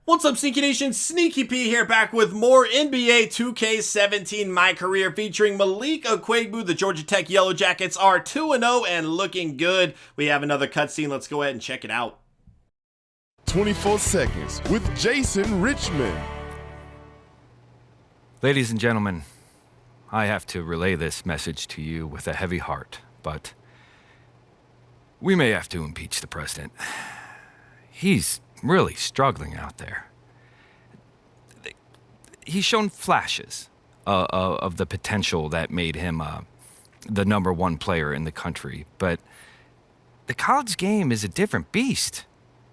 What's up, Sneaky Nation? Sneaky P here, back with more NBA 2K17 MyCareer featuring Maalik Akwuegbu. The Georgia Tech Yellow Jackets are 2-0 and looking good. We have another cutscene. Let's go ahead and check it out. 24 seconds with Jason Richmond. Ladies and gentlemen, I have to relay this message to you with a heavy heart, but we may have to impeach the president. He's really struggling out there. He's shown flashes of the potential that made him the #1 player in the country, but the college game is a different beast.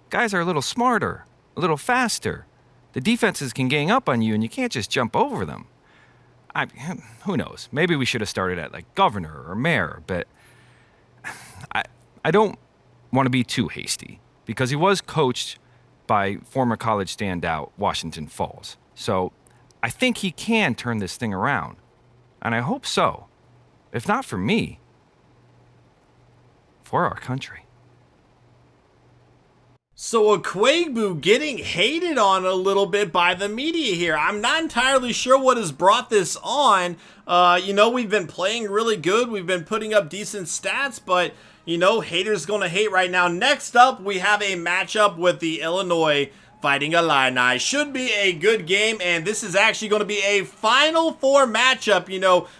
Guys are a little smarter, a little faster. The defenses can gang up on you, and you can't just jump over them. Who knows? Maybe we should have started at like governor or mayor, but I don't want to be too hasty because he was coached by former college standout Washington Falls. So I think he can turn this thing around, and I hope so. If not for me, for our country. So Akwuegbu getting hated on a little bit by the media here. I'm not entirely sure what has brought this on. We've been playing really good. We've been putting up decent stats, but, haters gonna hate right now. Next up, we have a matchup with the Illinois Fighting Illini. Should be a good game, and this is actually going to be a Final Four matchup.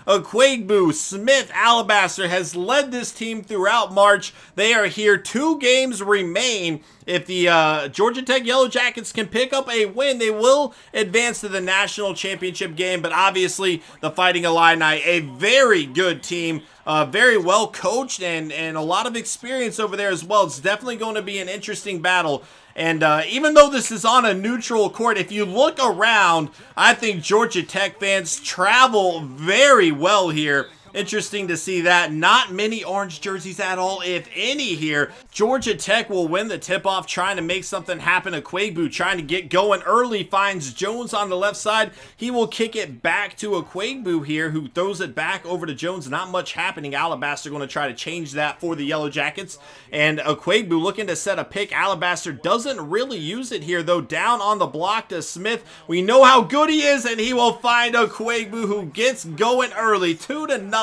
Akwuegbu, Smith, Alabaster has led this team throughout March. They are here. 2 games remain. If the Georgia Tech Yellow Jackets can pick up a win, they will advance to the national championship game. But obviously, the Fighting Illini, a very good team, very well coached, and a lot of experience over there as well. It's definitely going to be an interesting battle. And even though this is on a neutral court, if you look around, I think Georgia Tech fans travel very well here. Interesting to see that. Not many orange jerseys at all, if any, here. Georgia Tech will win the tip-off, trying to make something happen. Akwuegbu trying to get going early, finds Jones on the left side. He will kick it back to Akwuegbu here, who throws it back over to Jones. Not much happening. Alabaster going to try to change that for the Yellow Jackets. And Akwuegbu looking to set a pick. Alabaster doesn't really use it here, though. Down on the block to Smith. We know how good he is, and he will find Akwuegbu, who gets going early. 2-0.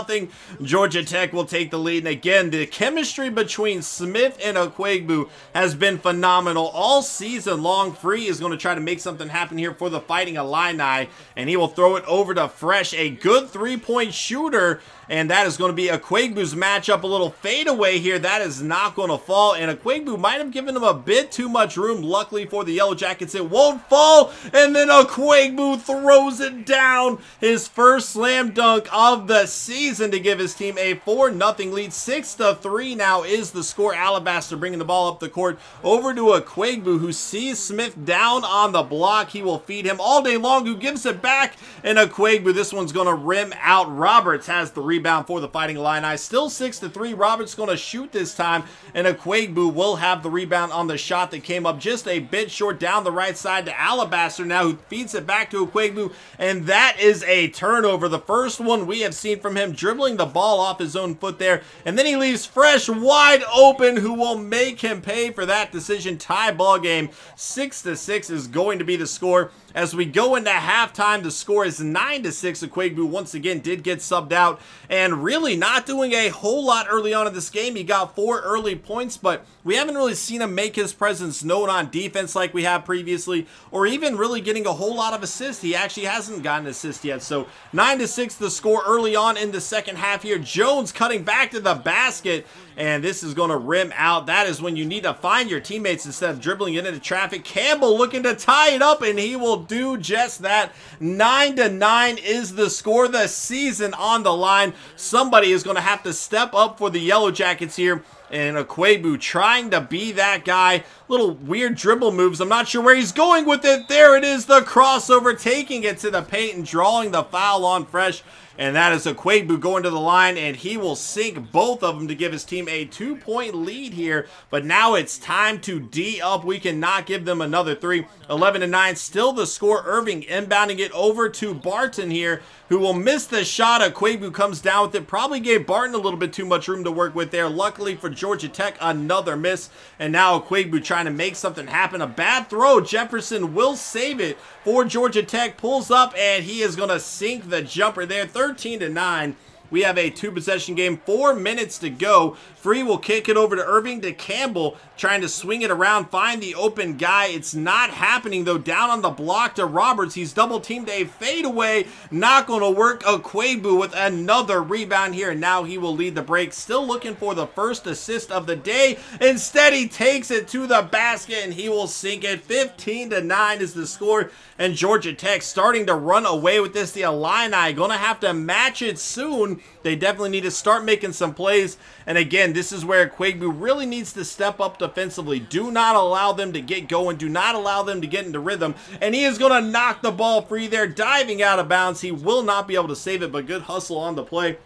Georgia Tech will take the lead. And again, the chemistry between Smith and Akwuegbu has been phenomenal all season long. Free is going to try to make something happen here for the Fighting Illini, and he will throw it over to Fresh, a good 3-point shooter. And that is going to be Akwuegbu's matchup. A little fadeaway here. That is not going to fall. And Akwuegbu might have given him a bit too much room. Luckily for the Yellow Jackets, it won't fall. And then Akwuegbu throws it down. His first slam dunk of the season to give his team a 4-0 lead. 6-3 now is the score. Alabaster bringing the ball up the court over to Akwuegbu, who sees Smith down on the block. He will feed him all day long, who gives it back. And Akwuegbu, this one's going to rim out. Roberts has the rebound for the Fighting Illini. Still 6-3. Roberts going to shoot this time, and Akwuegbu will have the rebound on the shot that came up just a bit short down the right side to Alabaster now, who feeds it back to Akwuegbu, and that is a turnover. The first one we have seen from him, dribbling the ball off his own foot there, and then he leaves Fresh wide open, who will make him pay for that decision. Tie ball game. 6-6 is going to be the score. As we go into halftime, the score is 9-6. Akwuegbu once again did get subbed out, and really not doing a whole lot early on in this game. He got 4 early points, but we haven't really seen him make his presence known on defense like we have previously, or even really getting a whole lot of assists. He actually hasn't gotten an assist yet. So 9-6 the score early on in the second half here. Jones cutting back to the basket, and this is going to rim out. That is when you need to find your teammates instead of dribbling into traffic. Campbell looking to tie it up, and he will do just that. 9-9 is the score. The season on the line. Somebody is going to have to step up for the Yellow Jackets here. And Akwuegbu trying to be that guy. Little weird dribble moves. I'm not sure where he's going with it. There it is, the crossover, taking it to the paint and drawing the foul on Fresh. And that is Akwuegbu going to the line, and he will sink both of them to give his team a 2-point lead here. But now it's time to D up. We cannot give them another 3. 11-9, still the score. Irving inbounding it over to Barton here, who will miss the shot. Akwuegbu comes down with it. Probably gave Barton a little bit too much room to work with there. Luckily for Georgia Tech. Another miss. And now Akwuegbu trying to make something happen. A bad throw. Jefferson will save it for Georgia Tech. Pulls up, and he is going to sink the jumper there. 13-9. We have a 2-possession game, 4 minutes to go. Free will kick it over to Irving to Campbell, trying to swing it around, find the open guy. It's not happening, though. Down on the block to Roberts. He's double-teamed, a fadeaway. Not going to work. Akwuegbu with another rebound here, and now he will lead the break. Still looking for the first assist of the day. Instead, he takes it to the basket, and he will sink it. 15-9 is the score, and Georgia Tech starting to run away with this. The Illini going to have to match it soon. They definitely need to start making some plays. And again, this is where Akwuegbu really needs to step up defensively. Do not allow them to get going. Do not allow them to get into rhythm. And he is going to knock the ball free there, diving out of bounds. He will not be able to save it, but good hustle on the play.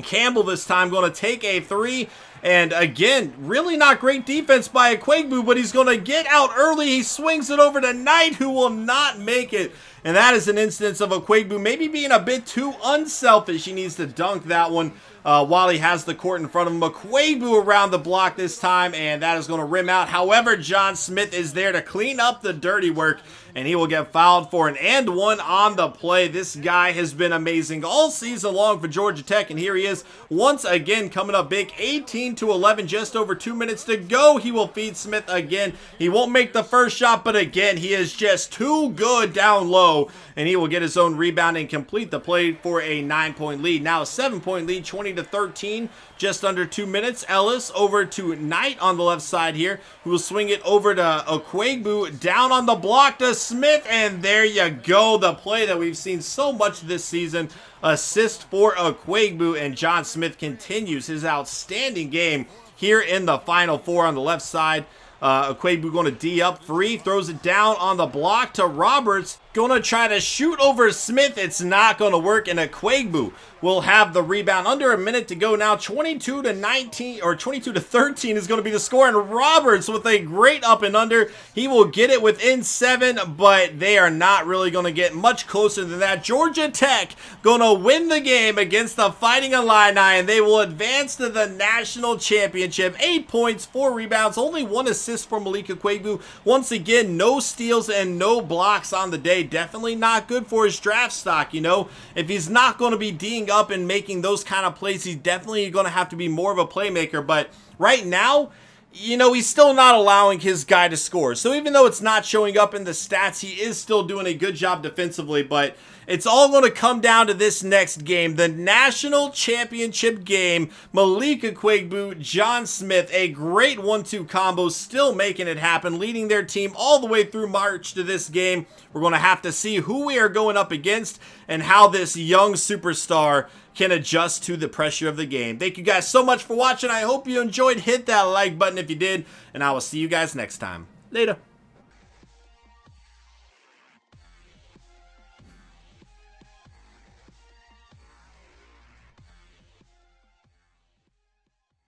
Campbell this time going to take a three. And again, really not great defense by Akwuegbu, but he's going to get out early. He swings it over to Knight, who will not make it. And that is an instance of Akwuegbu maybe being a bit too unselfish. He needs to dunk that one while he has the court in front of him. Akwuegbu around the block this time, and that is going to rim out. However, John Smith is there to clean up the dirty work, and he will get fouled for an and one on the play. This guy has been amazing all season long for Georgia Tech, and here he is once again coming up big. 18-11, just over 2 minutes to go. He will feed Smith again. He won't make the first shot, but again, he is just too good down low, and he will get his own rebound and complete the play for a 9-point lead. Now a 7-point lead, 20-13, just under 2 minutes. Ellis over to Knight on the left side here, who will swing it over to Akwuegbu, down on the block to Smith, and there you go, the play that we've seen so much this season. Assist for Akwuegbu, and John Smith continues his outstanding game here in the Final Four on the left side. Akwuegbu going to D up, free, throws it down on the block to Roberts. Going to try to shoot over Smith. It's not going to work, and Akwuegbu will have the rebound. Under a minute to go now. 22-19 or 22-13 is going to be the score, and Roberts with a great up and under. He will get it within 7, but they are not really going to get much closer than that. Georgia Tech going to win the game against the Fighting Illini, and they will advance to the national championship. 8 points, 4 rebounds, only 1 assist for Maalik Akwuegbu. Once again, no steals and no blocks on the day. Definitely not good for his draft stock, you know. If he's not going to be D'ing up and making those kind of plays, he's definitely going to have to be more of a playmaker. But right now, you know, he's still not allowing his guy to score. So even though it's not showing up in the stats, he is still doing a good job defensively. But it's all going to come down to this next game, the national championship game. Maalik Akwuegbu, John Smith, a great 1-2 combo, still making it happen, leading their team all the way through March to this game. We're going to have to see who we are going up against and how this young superstar can adjust to the pressure of the game. Thank you guys so much for watching. I hope you enjoyed. Hit that like button if you did, and I will see you guys next time. Later.